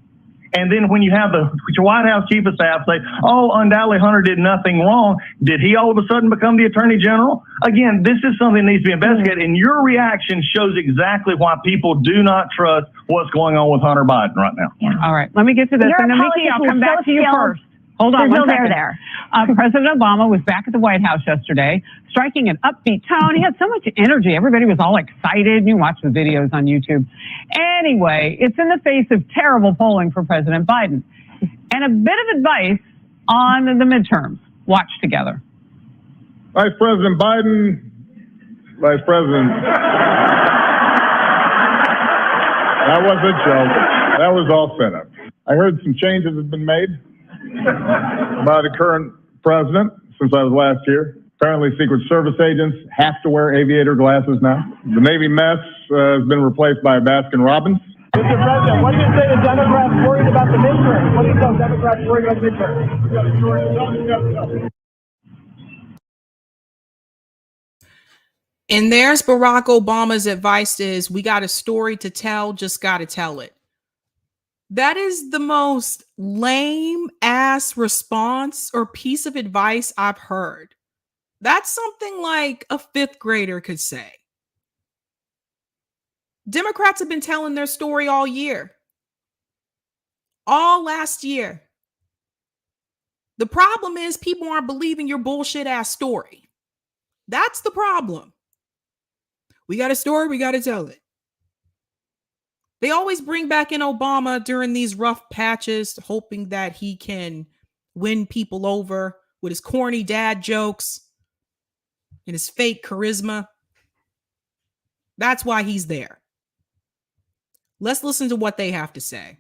And then when you have the White House chief of staff say, oh, undoubtedly Hunter did nothing wrong, did he all of a sudden become the attorney general? Again, this is something that needs to be investigated. And your reaction shows exactly why people do not trust what's going on with Hunter Biden right now. Yeah. All right. Let me get to this. And Nomiki, I'll come back to you first. Hold on one second. President Obama was back at the White House yesterday, striking an upbeat tone. He had so much energy. Everybody was all excited. You watch the videos on YouTube. Anyway, it's in the face of terrible polling for President Biden. And a bit of advice on the midterms. Watch together. Vice President Biden, Vice President. That was a joke. That was all set up. I heard some changes have been made by the current president since I was last here. Apparently, Secret Service agents have to wear aviator glasses now. The Navy mess has been replaced by a Baskin Robbins. Mr. President, what do you say to Democrats worried about the midterm? What do you tell Democrats worried about the midterm? And there's Barack Obama's advice is, we got a story to tell, just got to tell it. That is the most lame ass response or piece of advice I've heard. That's something like a fifth grader could say. Democrats have been telling their story all year. All last year. The problem is people aren't believing your bullshit ass story. That's the problem. We got a story, we got to tell it. They always bring back in Obama during these rough patches, hoping that he can win people over with his corny dad jokes and his fake charisma. That's why he's there. Let's listen to what they have to say.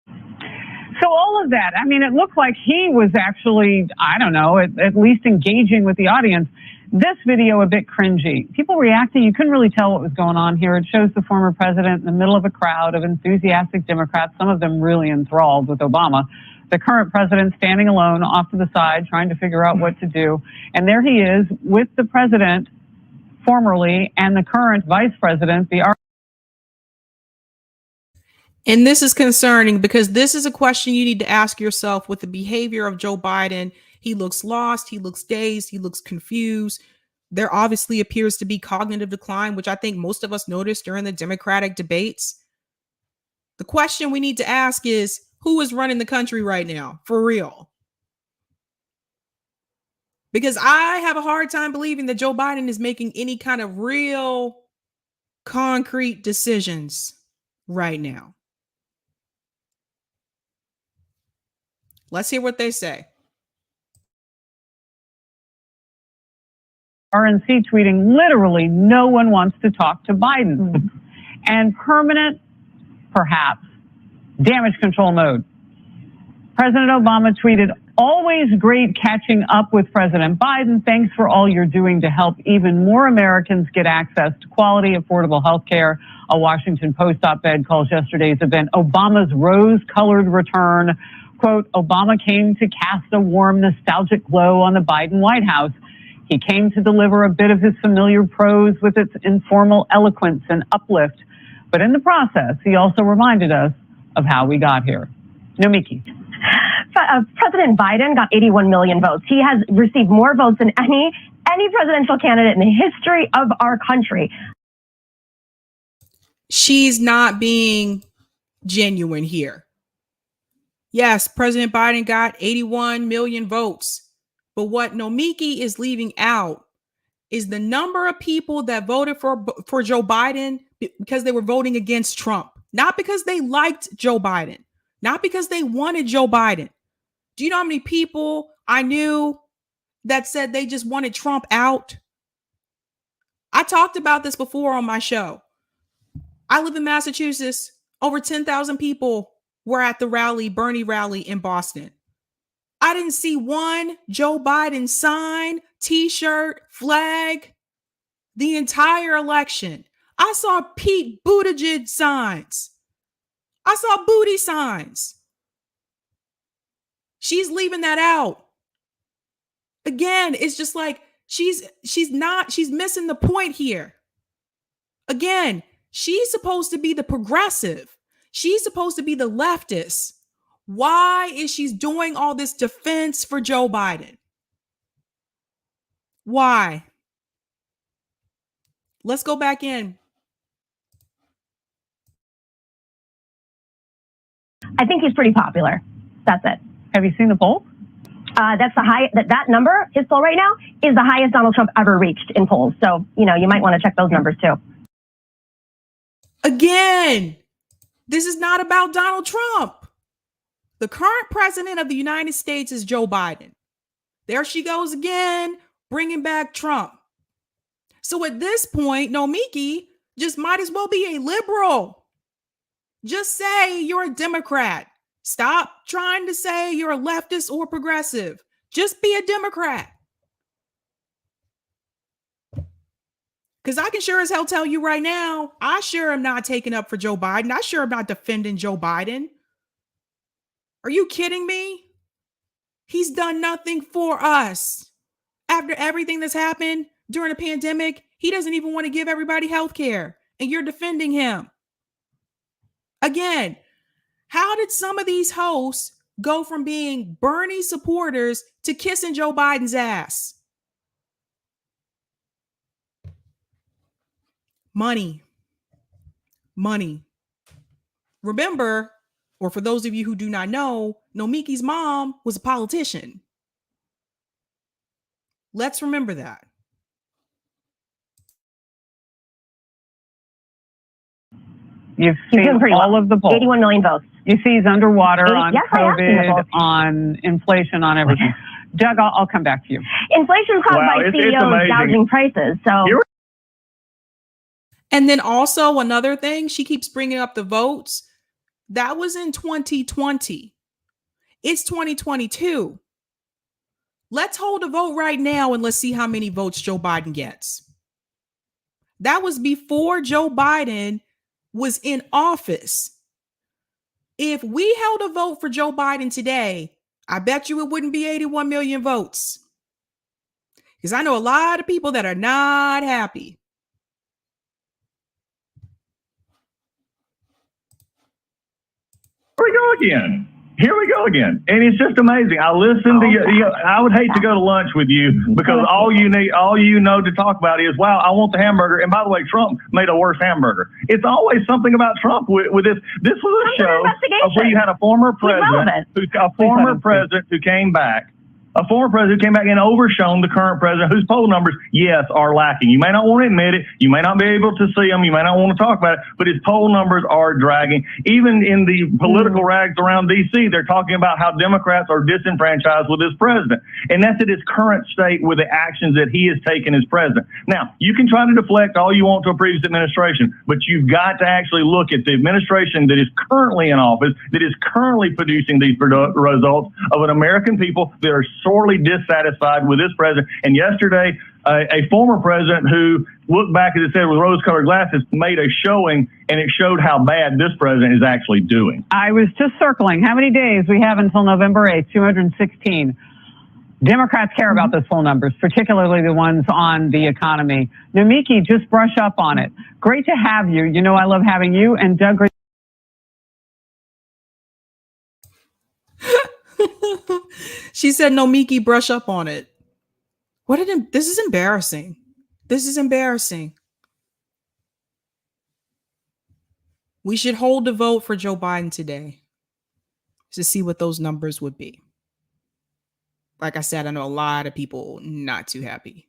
So all of that, I mean, it looked like he was actually, I don't know, at least engaging with the audience. This video a bit cringy. People reacting, you couldn't really tell what was going on here. It shows the former president in the middle of a crowd of enthusiastic Democrats, some of them really enthralled with Obama. The current president standing alone off to the side, trying to figure out what to do. And there he is with the president formerly and the current vice president, And this is concerning because this is a question you need to ask yourself with the behavior of Joe Biden. He looks lost. He looks dazed. He looks confused. There obviously appears to be cognitive decline, which I think most of us noticed during the Democratic debates. The question we need to ask is, who is running the country right now? For real. Because I have a hard time believing that Joe Biden is making any kind of real concrete decisions right now. Let's hear what they say. RNC tweeting, literally, no one wants to talk to Biden. And permanent, perhaps, damage control mode. President Obama tweeted, always great catching up with President Biden. Thanks for all you're doing to help even more Americans get access to quality, affordable health care. A Washington Post op-ed calls yesterday's event Obama's rose-colored return. Quote, Obama came to cast a warm, nostalgic glow on the Biden White House. He came to deliver a bit of his familiar prose with its informal eloquence and uplift. But in the process, he also reminded us of how we got here. Nomiki. President Biden got 81 million votes. He has received more votes than any presidential candidate in the history of our country. She's not being genuine here. Yes, President Biden got 81 million votes. But what Nomiki is leaving out is the number of people that voted for Joe Biden because they were voting against Trump. Not because they liked Joe Biden. Not because they wanted Joe Biden. Do you know how many people I knew that said they just wanted Trump out? I talked about this before on my show. I live in Massachusetts. Over 10,000 people were at the rally, Bernie rally in Boston. I didn't see one Joe Biden sign, t-shirt, flag, the entire election. I saw Pete Buttigieg signs. I saw booty signs. She's leaving that out. Again, it's just like she's missing the point here. Again, she's supposed to be the progressive. She's supposed to be the leftist. Why is she doing all this defense for Joe Biden? Why? Let's go back in. I think he's pretty popular. That's it. Have you seen the poll? That's the high. That number, his poll right now, is the highest Donald Trump ever reached in polls. So, you might want to check those numbers too. Again, this is not about Donald Trump. The current president of the United States is Joe Biden. There she goes again, bringing back Trump. So at this point, Nomiki just might as well be a liberal. Just say you're a Democrat. Stop trying to say you're a leftist or progressive. Just be a Democrat. Because I can sure as hell tell you right now, I sure am not taking up for Joe Biden. I sure am not defending Joe Biden. Are you kidding me? He's done nothing for us. After everything that's happened during the pandemic, he doesn't even want to give everybody health care. And you're defending him. Again, how did some of these hosts go from being Bernie supporters to kissing Joe Biden's ass? Money. Remember, or for those of you who do not know, Nomiki's mom was a politician. Let's remember that. You've seen all of the polls. 81 million votes. You see he's underwater on COVID, on inflation, on everything. Doug, I'll come back to you. Inflation caused by CEOs gouging prices. So. And then also another thing, she keeps bringing up the votes. That was in 2020. It's 2022. Let's hold a vote right now and let's see how many votes Joe Biden gets. That was before Joe Biden was in office. If we held a vote for Joe Biden today, I bet you it wouldn't be 81 million votes. Because I know a lot of people that are not happy. Here we go again. And it's just amazing. I listen to you. I would hate to go to lunch with you because all you know to talk about is, wow, I want the hamburger. And by the way, Trump made a worse hamburger. It's always something about Trump with this. This was a show of where you had a former president who came back A former president came back and overshone the current president, whose poll numbers, yes, are lacking. You may not want to admit it. You may not be able to see them. You may not want to talk about it, but his poll numbers are dragging. Even in the political rags around D.C., they're talking about how Democrats are disenfranchised with this president. And that's at his current state with the actions that he has taken as president. Now, you can try to deflect all you want to a previous administration, but you've got to actually look at the administration that is currently in office, that is currently producing these results of an American people that are sorely dissatisfied with this president. And yesterday, a former president who looked back, as it said, with rose-colored glasses, made a showing, and it showed how bad this president is actually doing. I was just circling how many days we have until November 8th, 216. Democrats care about those poll numbers, particularly the ones on the economy. Nomiki, just brush up on it. Great to have you. You know I love having you. And Doug. She said, Nomiki, brush up on it. This is embarrassing. This is embarrassing. We should hold the vote for Joe Biden today to see what those numbers would be. Like I said, I know a lot of people not too happy.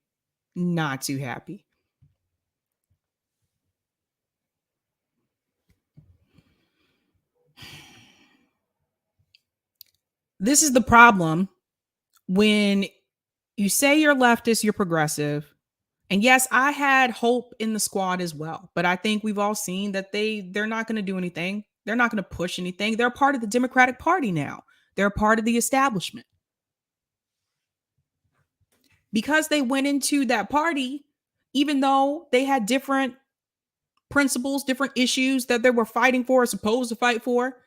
Not too happy. This is the problem when you say you're leftist, you're progressive. And yes, I had hope in the squad as well, but I think we've all seen that they're not going to do anything. They're not going to push anything. They're part of the Democratic Party now. They're part of the establishment. Because they went into that party, even though they had different principles, different issues that they were fighting for or supposed to fight for,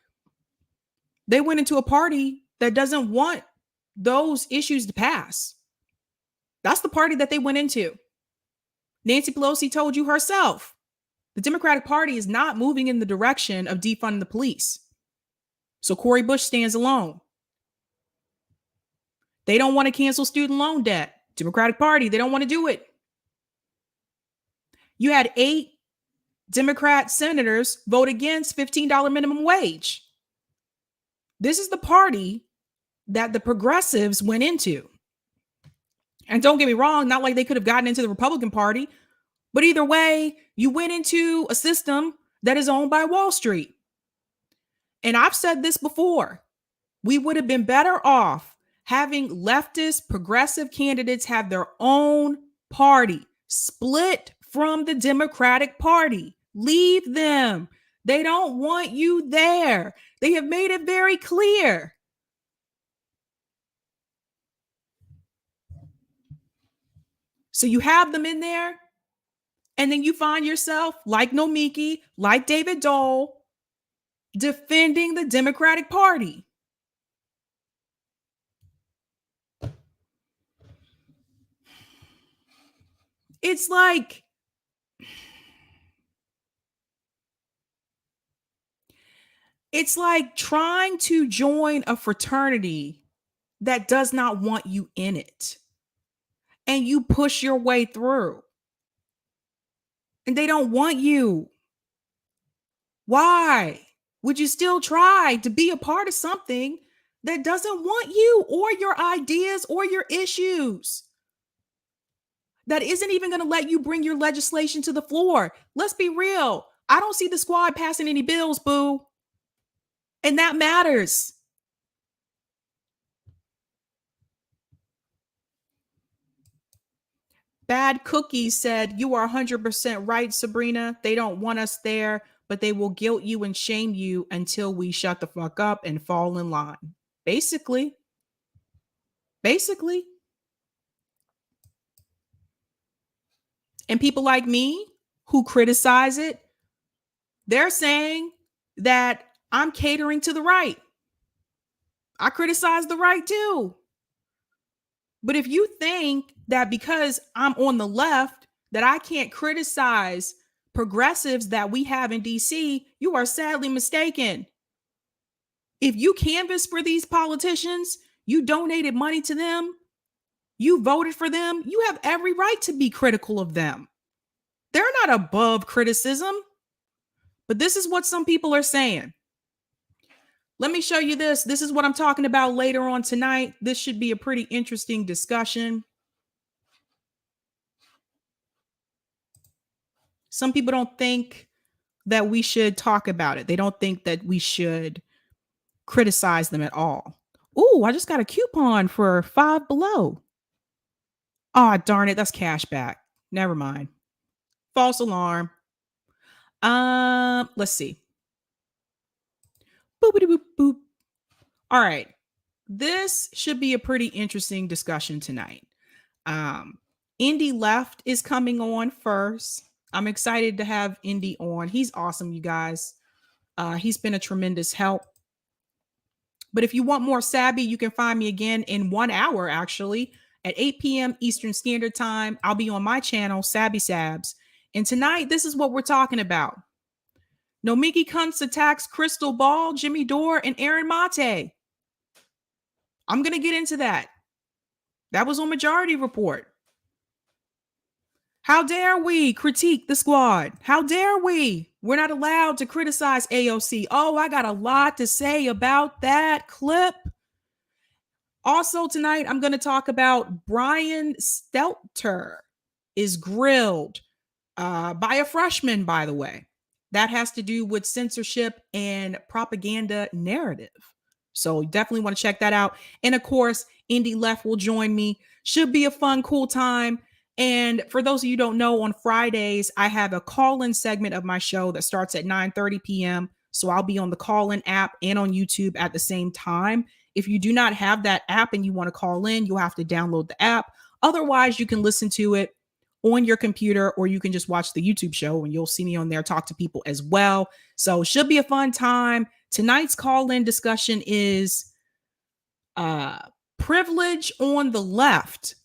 they went into a party that doesn't want those issues to pass. That's the party that they went into. Nancy Pelosi told you herself, the Democratic Party is not moving in the direction of defunding the police. So Cori Bush stands alone. They don't want to cancel student loan debt. Democratic Party, they don't want to do it. You had 8 Democrat senators vote against $15 minimum wage. This is the party that the progressives went into. And don't get me wrong, not like they could have gotten into the Republican Party, but either way, you went into a system that is owned by Wall Street. And I've said this before, we would have been better off having leftist progressive candidates have their own party, split from the Democratic Party. Leave them. They don't want you there. They have made it very clear. So you have them in there, and then you find yourself, like Nomiki, like David Dole, defending the Democratic Party. It's like trying to join a fraternity that does not want you in it. And you push your way through. And they don't want you. Why would you still try to be a part of something that doesn't want you or your ideas or your issues? That isn't even going to let you bring your legislation to the floor. Let's be real. I don't see the squad passing any bills, boo. And that matters. Bad Cookie said, you are 100% right, Sabrina. They don't want us there, but they will guilt you and shame you until we shut the fuck up and fall in line. Basically. And people like me who criticize it, they're saying that I'm catering to the right. I criticize the right too. But if you think that because I'm on the left, that I can't criticize progressives that we have in DC, you are sadly mistaken. If you canvass for these politicians, you donated money to them, you voted for them, you have every right to be critical of them. They're not above criticism. But this is what some people are saying. Let me show you this. This is what I'm talking about later on tonight. This should be a pretty interesting discussion. Some people don't think that we should talk about it. They don't think that we should criticize them at all. Ooh, I just got a coupon for Five Below. Oh, darn it. That's cash back. Never mind. False alarm. Let's see. Boopity boop boop. All right. This should be a pretty interesting discussion tonight. Indy Left is coming on first. I'm excited to have Indy on. He's awesome, you guys. He's been a tremendous help. But if you want more Sabby, you can find me again in 1 hour, actually, at 8 p.m. Eastern Standard Time. I'll be on my channel, Sabby Sabs. And tonight, this is what we're talking about. Nomiki Konst attacks Crystal Ball, Jimmy Dore, and Aaron Mate. I'm going to get into that. That was on Majority Report. How dare we critique the squad? How dare we? We're not allowed to criticize AOC. Oh, I got a lot to say about that clip. Also tonight, I'm going to talk about Brian Stelter is grilled by a freshman, by the way. That has to do with censorship and propaganda narrative. So definitely want to check that out. And of course, Indy Left will join me. Should be a fun, cool time. And for those of you who don't know, on Fridays, I have a call-in segment of my show that starts at 9:30 p.m. So I'll be on the call-in app and on YouTube at the same time. If you do not have that app and you want to call in, you'll have to download the app. Otherwise, you can listen to it on your computer, or you can just watch the YouTube show and you'll see me on there, talk to people as well. So it should be a fun time. Tonight's call-in discussion is privilege on the left.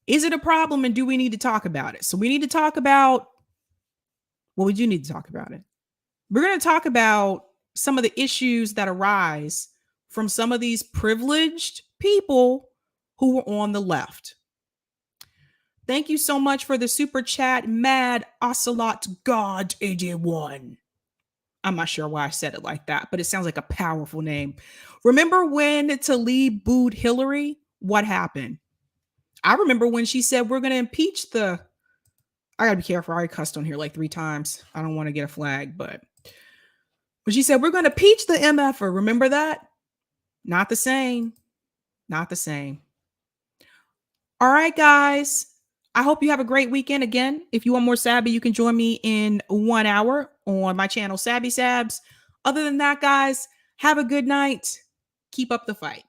Is it a problem, and do we need to talk about it? So we need to talk about, well, we do need to talk about it. We're going to talk about some of the issues that arise from some of these privileged people who are on the left. Thank you so much for the super chat, Mad Ocelot God 81. I'm not sure why I said it like that, but it sounds like a powerful name. Remember when Talib booed Hillary? What happened? I remember when she said, we're going to impeach the, I got to be careful. I already cussed on here like 3 times. I don't want to get a flag, but when she said, we're going to impeach the MFer, remember that? Not the same. Not the same. All right, guys. I hope you have a great weekend. Again, if you want more Sabby, you can join me in 1 hour on my channel, Sabby Sabs. Other than that, guys, have a good night. Keep up the fight.